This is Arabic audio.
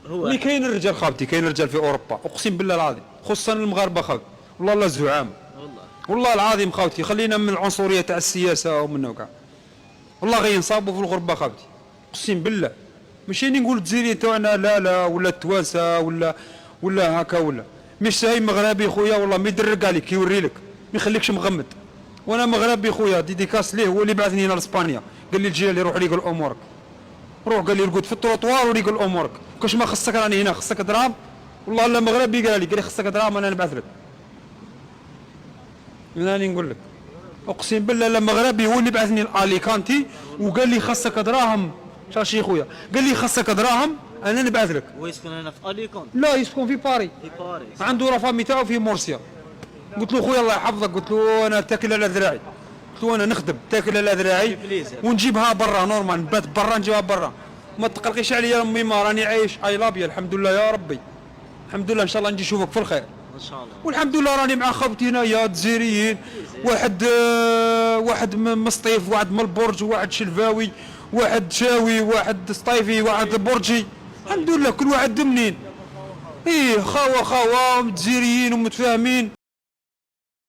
هو مي كاين الرجال خاوتي، كاين الرجال في اوروبا اقسم بالله العظيم، خصوصا المغاربه خاوتي، والله لا زعامه، والله. والله العظيم خاوتي، خلينا من العنصريه تاع السياسه ومنه كاع، والله غينصابوا في الغربه خاوتي، اقسم بالله. ماشي نقول الجزائريين تاعنا لا لا، ولا التوانسه ولا هكا ولا، مش هاي مغربي خويا والله ما يدرك عليك يوري لك، ما يخليكش مغمض. وانا مغربي خويا، ديديكاس ليه، هو اللي بعثني هنا لاسبانيا، قال لي الجيري روح لي قول امورك، روح قال لي رقد في التروطوار ولي قول امورك، كاش ما خصك راني هنا خصك دراهم، والله لا مغربي قال لي خصك دراهم انا نبعث لك. راني نقول لك اقسم بالله لا مغربي هو اللي بعثني لاليكانتي وقال لي خصك دراهم، شاشي خويا قال لي خصك دراهم انا نبعث لك. هو يسكن هنا في اليكون؟ لا يسكن في باري، في باريس. عنده رافامي تاعو في مرسيا. قلت له خويا الله يحفظك، قلت له انا تاكل على ذراعي، قلت له انا نخدم تاكل على ذراعي ونجيبها برا نورمال، نبات برا نجيبها برا، ما تقلقيش عليا امي، ما راني عايش اي لابيا الحمد لله يا ربي، الحمد لله ان شاء الله نجي نشوفك في الخير ان شاء الله. والحمد لله راني مع خوتي هنايا جزائريين، واحد من سطيف، واحد من البرج، واحد شلفاوي، واحد شاوي، واحد سطيفي، واحد برجي، الحمد لله كل واحد منين. ايه خاوه جزائريين ومتفاهمين.